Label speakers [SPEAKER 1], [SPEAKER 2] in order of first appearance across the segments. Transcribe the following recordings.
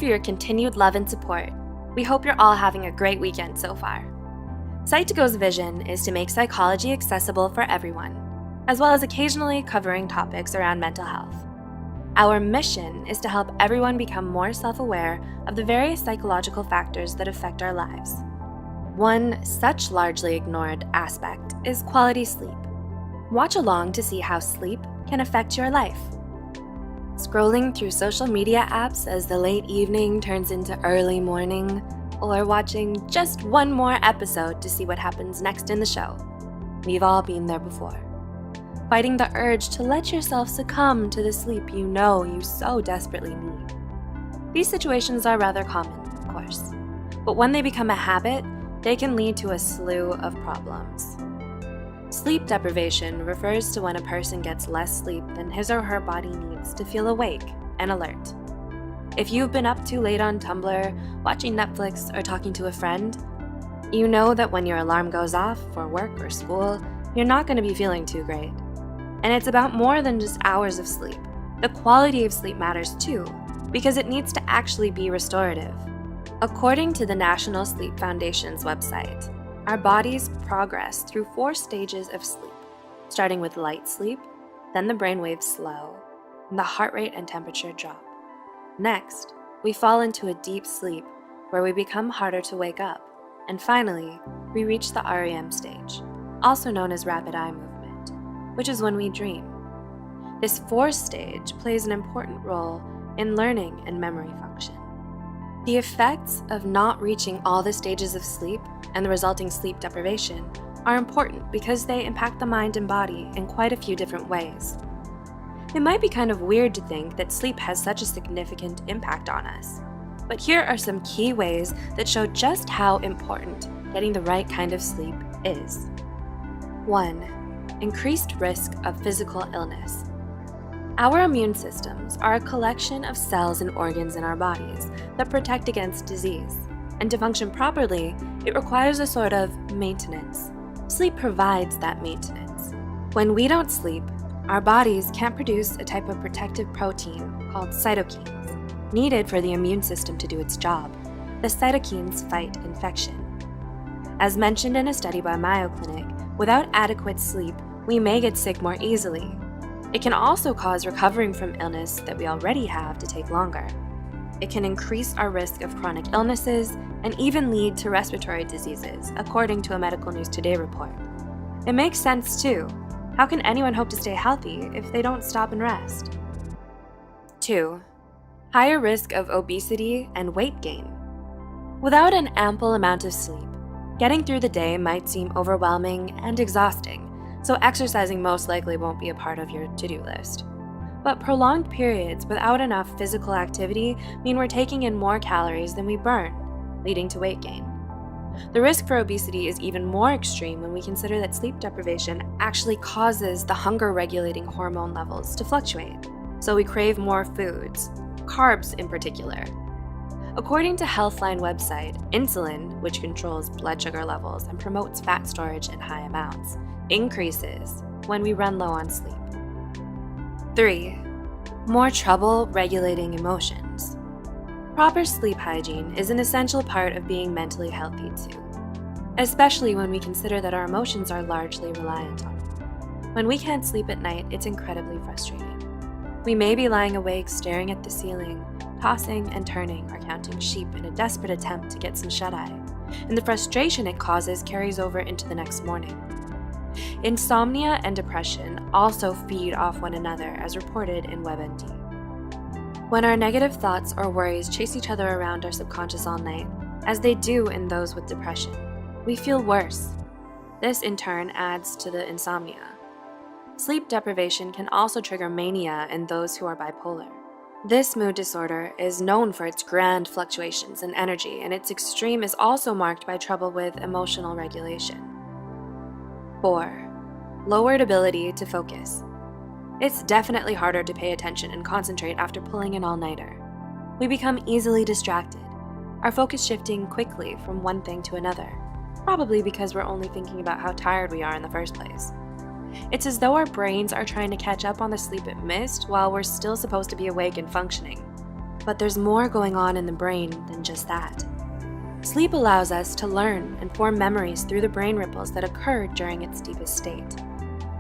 [SPEAKER 1] for your continued love and support. We hope you're all having a great weekend so far. Psych2Go's vision is to make psychology accessible for everyone, as well as occasionally covering topics around mental health. Our mission is to help everyone become more self-aware of the various psychological factors that affect our lives. One such largely ignored aspect is quality sleep. Watch along to see how sleep can affect your life. Scrolling through social media apps as the late evening turns into early morning, or watching just one more episode to see what happens next in the show. We've all been there before. Fighting the urge to let yourself succumb to the sleep you know you so desperately need. These situations are rather common, of course, but when they become a habit, they can lead to a slew of problems. Sleep deprivation refers to when a person gets less sleep than his or her body needs to feel awake and alert. If you've been up too late on Tumblr, watching Netflix, or talking to a friend, you know that when your alarm goes off for work or school, you're not going to be feeling too great. And it's about more than just hours of sleep. The quality of sleep matters too, because it needs to actually be restorative. According to the National Sleep Foundation's website, our bodies progress through 4 stages of sleep, starting with light sleep, then the brainwaves slow, and the heart rate and temperature drop. Next, we fall into a deep sleep where we become harder to wake up, and finally, we reach the REM stage, also known as rapid eye movement, which is when we dream. This 4th stage plays an important role in learning and memory function. The effects of not reaching all the stages of sleep and the resulting sleep deprivation are important because they impact the mind and body in quite a few different ways. It might be kind of weird to think that sleep has such a significant impact on us, but here are some key ways that show just how important getting the right kind of sleep is. 1. Increased risk of physical illness. Our immune systems are a collection of cells and organs in our bodies that protect against disease, and to function properly, it requires a sort of maintenance. Sleep provides that maintenance. When we don't sleep, our bodies can't produce a type of protective protein called cytokines, needed for the immune system to do its job. The cytokines fight infection. As mentioned in a study by Mayo Clinic, without adequate sleep, we may get sick more easily. It can also cause recovering from illness that we already have to take longer. It can increase our risk of chronic illnesses and even lead to respiratory diseases, according to a Medical News Today report. It makes sense too. How can anyone hope to stay healthy if they don't stop and rest? 2. Higher risk of obesity and weight gain. Without an ample amount of sleep, getting through the day might seem overwhelming and exhausting, so exercising most likely won't be a part of your to-do list. But prolonged periods without enough physical activity mean we're taking in more calories than we burn, leading to weight gain. The risk for obesity is even more extreme when we consider that sleep deprivation actually causes the hunger-regulating hormone levels to fluctuate, so we crave more foods, carbs in particular. According to Healthline website, insulin, which controls blood sugar levels and promotes fat storage in high amounts, increases when we run low on sleep. 3. More trouble regulating emotions. Proper sleep hygiene is an essential part of being mentally healthy too, especially when we consider that our emotions are largely reliant on it. When we can't sleep at night, it's incredibly frustrating. We may be lying awake staring at the ceiling, tossing and turning or counting sheep in a desperate attempt to get some shut-eye, and the frustration it causes carries over into the next morning. Insomnia and depression also feed off one another, as reported in WebMD. When our negative thoughts or worries chase each other around our subconscious all night, as they do in those with depression, we feel worse. This in turn adds to the insomnia. Sleep deprivation can also trigger mania in those who are bipolar. This mood disorder is known for its grand fluctuations in energy, and its extreme is also marked by trouble with emotional regulation. 4. Lowered ability to focus. It's definitely harder to pay attention and concentrate after pulling an all-nighter. We become easily distracted, our focus shifting quickly from one thing to another, probably because we're only thinking about how tired we are in the first place. It's as though our brains are trying to catch up on the sleep it missed while we're still supposed to be awake and functioning. But there's more going on in the brain than just that. Sleep allows us to learn and form memories through the brain ripples that occur during its deepest state.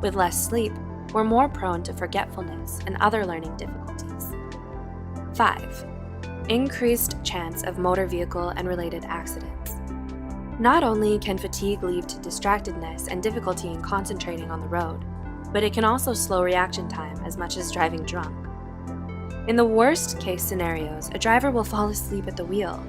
[SPEAKER 1] With less sleep, we're more prone to forgetfulness and other learning difficulties. 5. Increased chance of motor vehicle and related accidents. Not only can fatigue lead to distractedness and difficulty in concentrating on the road, but it can also slow reaction time as much as driving drunk. In the worst case scenarios, a driver will fall asleep at the wheel.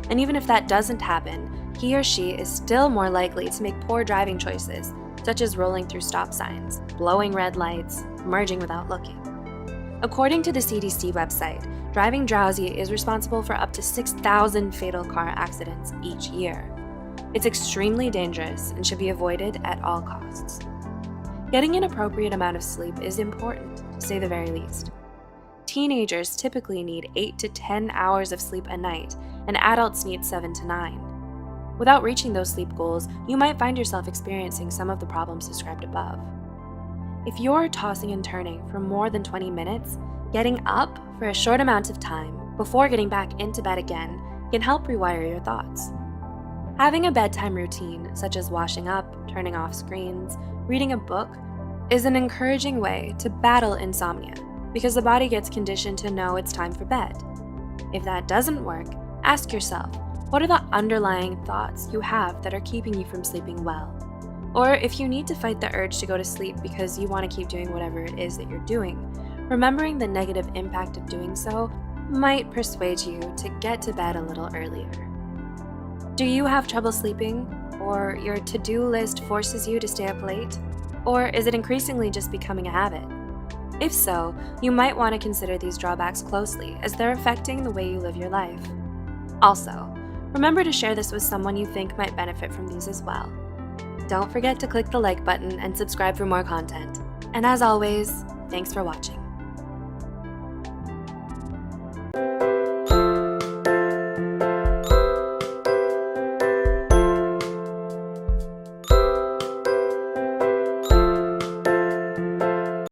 [SPEAKER 1] And even if that doesn't happen, he or she is still more likely to make poor driving choices, such as rolling through stop signs, blowing red lights, merging without looking. According to the CDC website, driving drowsy is responsible for up to 6,000 fatal car accidents each year. It's extremely dangerous and should be avoided at all costs. Getting an appropriate amount of sleep is important, to say the very least. Teenagers typically need 8 to 10 hours of sleep a night, and adults need 7 to 9. Without reaching those sleep goals, you might find yourself experiencing some of the problems described above. If you're tossing and turning for more than 20 minutes, getting up for a short amount of time before getting back into bed again can help rewire your thoughts. Having a bedtime routine, such as washing up, turning off screens, reading a book, is an encouraging way to battle insomnia because the body gets conditioned to know it's time for bed. If that doesn't work, ask yourself, what are the underlying thoughts you have that are keeping you from sleeping well? Or if you need to fight the urge to go to sleep because you want to keep doing whatever it is that you're doing, remembering the negative impact of doing so might persuade you to get to bed a little earlier. Do you have trouble sleeping? Or your to-do list forces you to stay up late? Or is it increasingly just becoming a habit? If so, you might want to consider these drawbacks closely as they're affecting the way you live your life. Also, remember to share this with someone you think might benefit from these as well. Don't forget to click the like button and subscribe for more content. And as always, thanks for watching.